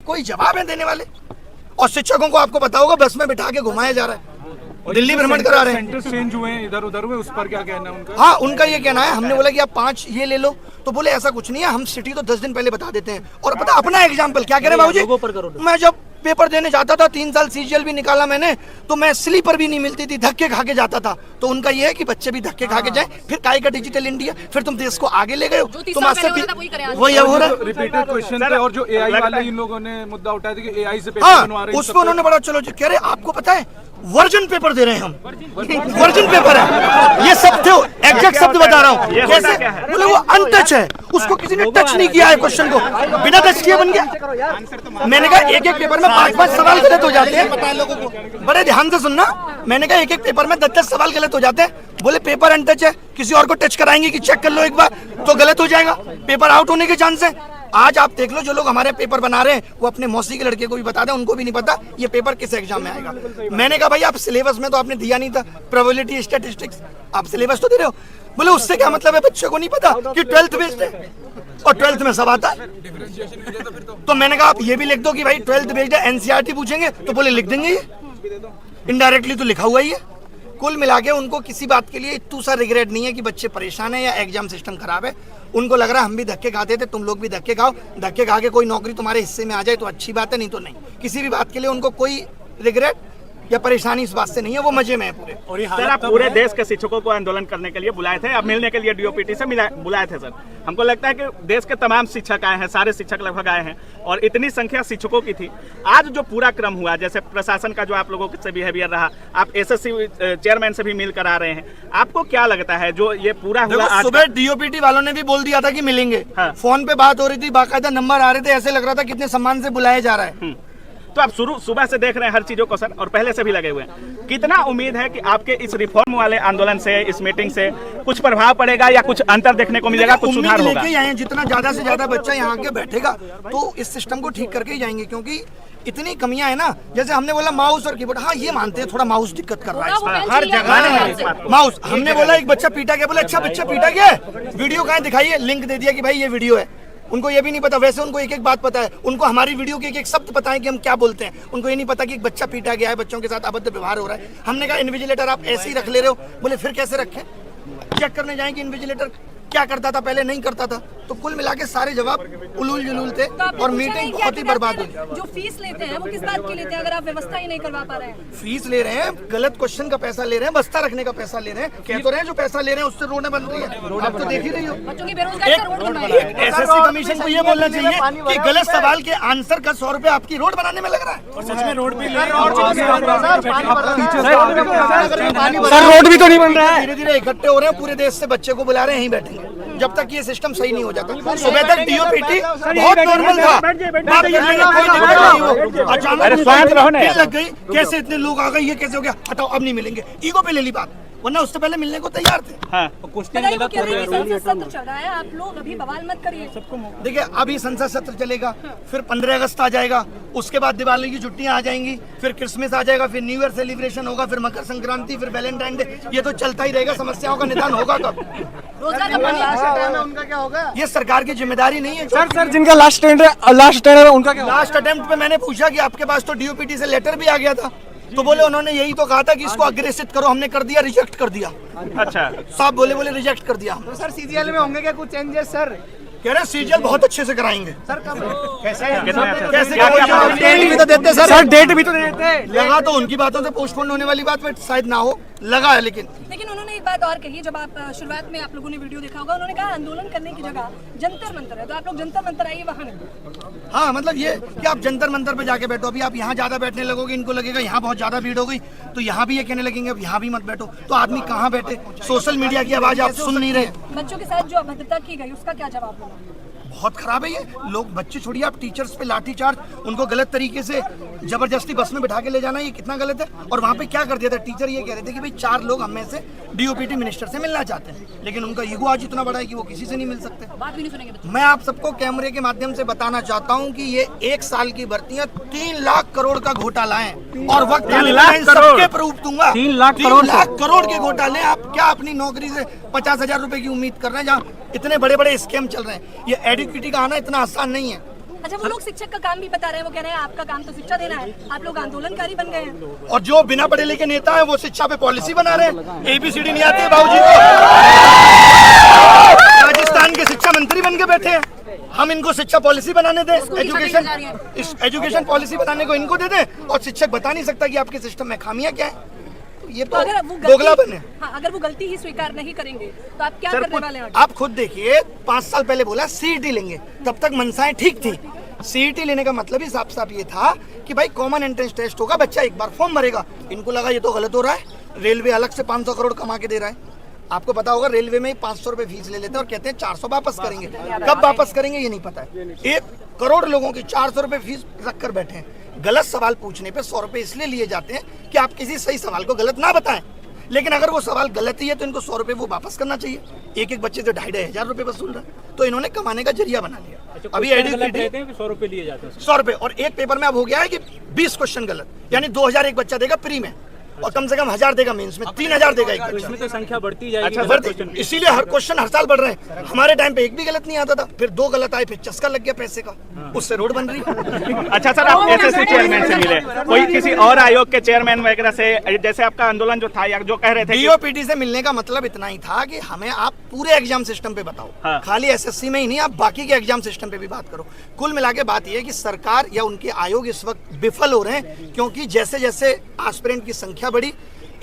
कोई जवाब है देने वाले? और शिक्षकों को आपको पता होगा बस में बिठा के घुमाया जा रहा है, दिल्ली भ्रमण करा रहे हैं। सेंटर चेंज हुए हैं इधर उधर हुए, उस पर क्या कहना है उनका? हाँ, उनका ये कहना है, हमने बोला कि आप 5 ये ले लो, तो बोले ऐसा कुछ नहीं है, हम सिटी तो 10 दिन पहले बता देते हैं। और पता अपना एग्जाम्पल क्या कह रहे हैं बाबूजी, मैं जब पेपर देने जाता था 3 साल सीजीएल भी निकाला मैंने, तो मैं स्लीपर भी नहीं मिलती थी, धक्के खा के जाता था। तो उनका ये है कि बच्चे भी धक्के खा के जाएं, फिर काय का डिजिटल इंडिया, फिर तुम देश को आगे ले गए हो, तुम आज से वही हो रहा है। रिपीटेड क्वेश्चन थे, और जो एआई वाले इन लोगों ने मुद्दा उठाया था कि एआई से पेपर हाँ, बनवा रहे हैं, उसको उन्होंने बड़ा चलो कह रहे आपको पता है वर्जन पेपर दे रहे हैं हम, वर्जन पेपर है, ये सब थे, एग्जैक्ट शब्द बता रहा हूँ। कैसे बोले वो अनटच है, उसको किसी ने टच नहीं किया है क्वेश्चन को, बिना टच किए बन गया। मैंने कहा एक पेपर में 5 सवाल गलत हो जाते हैं, पता है लोगों को, बड़े ध्यान से सुनना। मैंने कहा एक पेपर में 10 सवाल गलत हो जाते हैं। बोले पेपर अनटच है, किसी और को टच कराएंगे कि चेक कर लो एक बार तो गलत हो जाएगा, पेपर आउट होने के चांस है। आज आप देख लो जो लोग हमारे पेपर बना रहे हैं वो अपने मौसी के लड़के को भी बता दें, उनको भी नहीं पता ये पेपर किस एग्जाम में आएगा। मैंने कहा भाई आप सिलेबस में तो आपने दिया नहीं था, प्रोबेबिलिटी स्टैटिस्टिक्स, आप सिलेबस तो दे रहे हो। बोले उससे क्या मतलब है, बच्चे को नहीं पता कि 12th बेस्ड है और 12th में सब आता है। तो मैंने कहा आप ये भी लिख दो कि भाई 12th बेस्ड है, एनसीईआरटी पूछेंगे तो बोले लिख देंगे, ये इनडायरेक्टली तो लिखा हुआ ही है। कुल मिला के उनको किसी बात के लिए इतना सा रिग्रेट नहीं है कि बच्चे परेशान है या एग्जाम सिस्टम खराब है। उनको लग रहा है हम भी धक्के खाते थे, तुम लोग भी धक्के खाओ, धक्के खा के कोई नौकरी तुम्हारे हिस्से में आ जाए तो अच्छी बात है, नहीं तो नहीं। किसी भी बात के लिए उनको कोई रिग्रेट या परेशानी इस बात से नहीं है, वो मजे में है पूरे। और सर आप पूरे देश के शिक्षकों को आंदोलन करने के लिए बुलाए थे, अब मिलने के लिए डीओपीटी से बुलाए थे सर। हमको लगता है कि देश के तमाम शिक्षक आए हैं, सारे शिक्षक लगभग आए हैं और इतनी संख्या शिक्षकों की थी। आज जो पूरा क्रम हुआ, जैसे प्रशासन का जो आप लोगों से बिहेवियर रहा, आप एसएससी चेयरमैन से भी मिलकर आ रहे हैं, आपको क्या लगता है जो ये पूरा हुआ? सुबह डीओपीटी वालों ने भी बोल दिया था कि मिलेंगे, फोन पे बात हो रही थी, बाकायदा नंबर आ रहे थे, ऐसे लग रहा था कितने सम्मान से बुलाया जा रहा है। तो आप सुबह से देख रहे हैं हर चीजों को सर, और पहले से भी लगे हुए हैं। कितना उम्मीद है कि आपके इस रिफॉर्म वाले आंदोलन से, इस मीटिंग से कुछ प्रभाव पड़ेगा या कुछ अंतर देखने को मिलेगा, कुछ सुधार होगा? जितना ज्यादा से ज्यादा बच्चा यहाँ के बैठेगा तो इस सिस्टम को ठीक करके ही जाएंगे, क्योंकि इतनी कमियां है ना। जैसे हमने बोला माउस और कीबोर्ड, हाँ ये मानते हैं थोड़ा माउस दिक्कत कर रहा है हर जगह माउस। हमने बोला एक बच्चा पीटा गया, बोला अच्छा बच्चा पीटा गया, वीडियो कहाँ दिखाइए, लिंक दे दिया कि भाई ये वीडियो है। उनको ये भी नहीं पता, वैसे उनको एक एक बात पता है, उनको हमारी वीडियो के एक एक शब्द पता है कि हम क्या बोलते हैं। उनको ये नहीं पता कि एक बच्चा पीटा गया है, बच्चों के साथ अभद्र व्यवहार हो रहा है। हमने कहा इन्विजिलेटर आप ऐसे ही रख ले रहे हो, बोले फिर कैसे रखें, चेक करने जाएंगे इन्विजिलेटर क्या करता था पहले, नहीं करता था। तो कुल मिला के सारे जवाब उलूल जुलूल थे और मीटिंग बहुत ही बर्बाद हुई। जो फीस लेते हैं वो किस बात की लेते हैं, अगर आप व्यवस्था ही नहीं करवा पा रहे हैं? फीस ले रहे हैं, गलत क्वेश्चन का पैसा ले रहे हैं, बस्ता रखने का पैसा ले रहे हैं, कह तो रहे हैं जो पैसा ले रहे हैं उससे रोडें बन रही है, आप तो देख ही रही हो। बच्चों की बेरोजगारी का रोड बनवाइए। एसएससी कमीशन को ये बोलना चाहिए कि गलत सवाल के आंसर का 100 रुपए आपकी रोड बनाने में लग रहा है। और सच में रोड भी सर रोड भी तो नहीं बन रहा है। धीरे धीरे इकट्ठे हो रहे हैं, पूरे देश से बच्चे को बुला रहे हैं, यहीं बैठेंगे जब तक ये सिस्टम सही नहीं हो जाता। सुबह तक डीओपीटी बहुत नॉर्मल था, बात करने में कोई दिक्कत नहीं हो, अचानक लग गई, कैसे इतने लोग आ गए, ये कैसे हो गया, हटाओ अब नहीं मिलेंगे, ईगो पे ले ली बात, वरना उससे पहले मिलने को तैयार थे। हाँ। सत्र चल रहा है, आप लोग अभी बवाल मत करिए। देखिए अभी संसद सत्र चलेगा, फिर 15 अगस्त आ जाएगा, उसके बाद दिवाली की छुट्टियां आ जाएंगी, फिर क्रिसमस आ जाएगा, फिर न्यू ईयर सेलिब्रेशन होगा, फिर मकर संक्रांति, फिर वैलेंटाइन डे, ये तो चलता ही रहेगा। समस्याओं का निदान होगा कब? उनका क्या होगा? ये सरकार की जिम्मेदारी नहीं है। सर जिनका लास्ट अटेम्प्ट है उनका क्या? लास्ट अटेम्प्ट पे मैंने पूछा कि आपके पास तो डीओपीटी से लेटर भी आ गया था, तो बोले उन्होंने यही तो कहा था कि इसको अग्रेसित करो, हमने कर दिया, रिजेक्ट कर दिया। अच्छा साहब बोले रिजेक्ट कर दिया। तो सर सीजीएल में होंगे क्या कुछ चेंजेस सर? कह रहे सीजीएल बहुत अच्छे से कराएंगे। सर कब कैसे डेट भी तो देते सर डेट भी तो देते। लगा तो उनकी बातों से पोस्टपोन होने वाली बात बट शायद ना हो, लगा है। लेकिन उन्होंने एक बात और कही, जब आप शुरुआत में आप लोगों ने वीडियो देखा होगा, उन्होंने कहा आंदोलन करने की जगह जंतर मंतर है, तो आप लोग जंतर मंतर आइए वहाँ नहीं। हाँ मतलब ये कि आप जंतर मंतर पे जाके बैठो, अभी आप यहाँ ज्यादा बैठने लगोगे, इनको लगेगा यहाँ बहुत ज्यादा भीड़ हो गई, तो यहाँ भी ये कहने लगेंगे अब यहाँ भी मत बैठो, तो आदमी कहाँ बैठे? सोशल मीडिया की आवाज आप सुन नहीं रहे। बच्चों के साथ जो अभद्रता की गई उसका क्या जवाब होगा? बहुत खराब है ये। लोग बच्चे छोड़िए, आप टीचर्स पे लाठीचार्ज, उनको गलत तरीके से जबरदस्ती बस में बिठा के ले जाना, ये कितना गलत है। और वहाँ पे क्या कर दिया था, टीचर ये कह रहे थे कि भाई 4 लोग हम में से डीओपीटी मिनिस्टर से मिलना चाहते हैं, लेकिन उनका ईगो आज इतना बड़ा है कि वो किसी से नहीं मिल सकते। बात भी नहीं सुनेंगे। मैं आप सबको कैमरे के माध्यम से बताना चाहता हूँ कि ये 1 साल की भर्तियां 3 लाख करोड़ का घोटाला है, और वक्त सबके प्रूफ दूंगा। 3 लाख करोड़ के घोटाले। आप क्या अपनी नौकरी से 50,000 रुपए की उम्मीद कर रहे हैं, जहाँ इतने बड़े बड़े स्कैम चल रहे हैं? ये एडिक्विटी का आना इतना आसान नहीं है। अच्छा, वो लोग शिक्षक का काम भी बता रहे हैं, वो कह रहे हैं आपका काम तो शिक्षा देना है, आप लोग आंदोलनकारी बन गए हैं। और जो बिना पढ़े लिखे नेता है वो शिक्षा पे पॉलिसी बना रहे हैं। ABCD नहीं आती बाबूजी को, राजस्थान के शिक्षा मंत्री बन के बैठे हैं। हम इनको शिक्षा पॉलिसी बनाने दें, एजुकेशन पॉलिसी बनाने को इनको दे दें, और शिक्षक बता नहीं सकता कि आपके सिस्टम में खामियां क्या है। ये तो दोगलापन है। हाँ, अगर वो गलती ही स्वीकार नहीं करेंगे तो आप क्या करने वाले हैं? आप खुद देखिए, 5 साल पहले बोला CET लेंगे, तब तक मनसाएं ठीक थी। CET लेने का मतलब ही साफ साफ ये था कि भाई कॉमन एंट्रेंस टेस्ट होगा, बच्चा एक बार फॉर्म भरेगा। इनको लगा ये तो गलत हो रहा है, रेलवे अलग से 500 करोड़ कमा के दे रहा है। आपको पता होगा रेलवे में 500 रुपए फीस ले लेते हैं और कहते हैं 400 वापस करेंगे। कब वापस करेंगे ये नहीं पता है। 1 करोड़ लोगों की 400 रुपए फीस रख कर बैठे हैं। गलत सवाल पूछने पे 100 रुपए इसलिए लिए जाते हैं कि आप किसी सही सवाल को गलत ना बताएं, लेकिन अगर वो सवाल गलत ही है तो इनको 100 रुपए वो वापस करना चाहिए। एक बच्चे से 2,500 रुपए वसूल रहा है, तो इन्होंने कमाने का जरिया बना लिया। अभी 100 रुपए लिए जाते हैं, 100 रुपए, और एक पेपर में अब हो गया है कि 20 क्वेश्चन गलत, यानी 2,000 एक बच्चा देगा प्री में, और कम से कम 1,000 देगा मेंस में, 3,000 देगा एक बच्चा। इसमें तो संख्या बढ़ती जाएगी। अच्छा, इसीलिए हर क्वेश्चन हर साल बढ़ रहे हैं। हमारे टाइम पे एक भी गलत नहीं आता था, फिर 2 गलत आए, फिर चस्का लग गया पैसे का, उससे रोड बन रही। अच्छा सर, आप SSC चेयरमैन से मिले, कोई किसी और आयोग के चेयरमैन वगैरह से, जैसे आपका आंदोलन जो था या जो कह रहे थे DOPT से मिलने का मतलब इतना ही था कि हमें आप पूरे एग्जाम सिस्टम पे बताओ। हाँ। खाली SSC में ही नहीं, आप बाकी के एग्जाम सिस्टम पे भी बात करो। कुल मिला के बात यह है कि सरकार या उनके आयोग इस वक्त विफल हो रहे हैं, क्योंकि जैसे जैसे एस्पिरेंट की संख्या बढ़ी,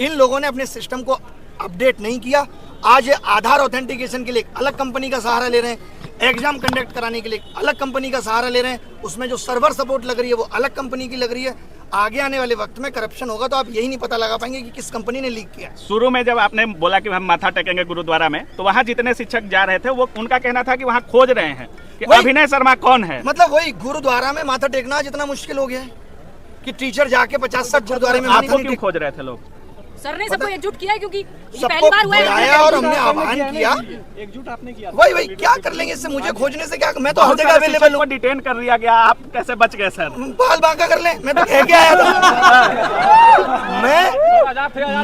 इन लोगों ने अपने सिस्टम को अपडेट नहीं किया। आज ये आधार ऑथेंटिकेशन के लिए अलग कंपनी का सहारा ले रहे हैं, एग्जाम कंडक्ट कराने के लिए अलग कंपनी का सहारा ले रहे हैं, उसमें जो सर्वर सपोर्ट लग रही है वो अलग कंपनी की लग रही है। आगे आने वाले वक्त में करप्शन होगा तो आप यही नहीं पता लगा पाएंगे कि किस कंपनी ने लीक किया। शुरू में जब आपने बोला कि हम माथा टेकेंगे गुरुद्वारा में, तो वहाँ जितने शिक्षक जा रहे थे वो उनका कहना था कि वहाँ खोज रहे हैं कि अभिनय शर्मा कौन है। मतलब वही गुरुद्वारा में माथा टेकना जितना मुश्किल हो गया है कि टीचर जाके 50-60 गुरुद्वारे में आपको क्यों खोज रहे थे लोग? सर ने सबको एकजुट किया, क्योंकि ये सबको पहली बार हुआ बुलाया और हमने आह्वान किया। एकजुट आपने किया। वही क्या कर लेंगे इससे, मुझे खोजने से क्या, मैं तो हर जगह अवेलेबल हूँ। डिटेन कर लिया गया, आप कैसे बच गए सर? बाल बांका कर ले, मैं तो कह के आया था।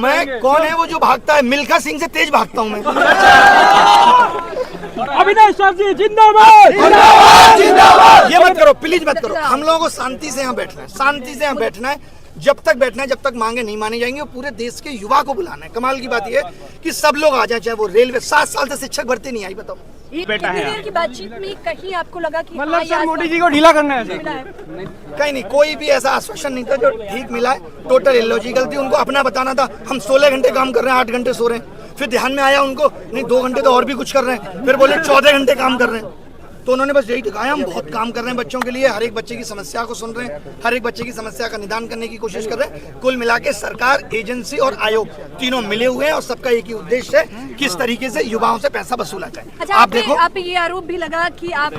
मैं कौन है वो जो भागता है? मिल्खा सिंह से तेज भागता हूँ मैं। अभिनय सर जी जिंदाबाद। ये मत करो प्लीज, मत करो। हम लोगों को शांति से यहाँ बैठना है, शांति से यहाँ बैठना है। जब तक बैठना है, जब तक मांगे नहीं मानी जाएंगी। और पूरे देश के युवा को बुलाना है। कमाल की बात यह है कि सब लोग आ जाए, चाहे वो रेलवे। 7 साल से शिक्षक भर्ती नहीं आई, बताओ। बेटा है देर की बातचीत में कहीं आपको लगा कि मतलब सर मोदी जी को ढीला करना है। कहीं नहीं, कोई भी ऐसा आश्वासन नहीं था जो ठीक मिला है। टोटल इलॉजिकल थी। उनको अपना बताना था हम 16 घंटे काम कर रहे हैं, 8 घंटे सो रहे हैं। फिर ध्यान में आया उनको, नहीं 2 घंटे तो और भी कुछ कर रहे हैं। फिर बोले 14 घंटे काम कर रहे हैं। तो उन्होंने बस यही दिखाया हम बहुत काम कर रहे हैं बच्चों के लिए, हर एक बच्चे की समस्या को सुन रहे हैं, हर एक बच्चे की समस्या का निदान करने की कोशिश कर रहे हैं। कुल मिला के सरकार, एजेंसी और आयोग तीनों मिले हुए हैं और सबका एक ही उद्देश्य है, किस तरीके से युवाओं से पैसा वसूला जाए। अच्छा, आप देखो, आप ये आरोप भी लगा कि आप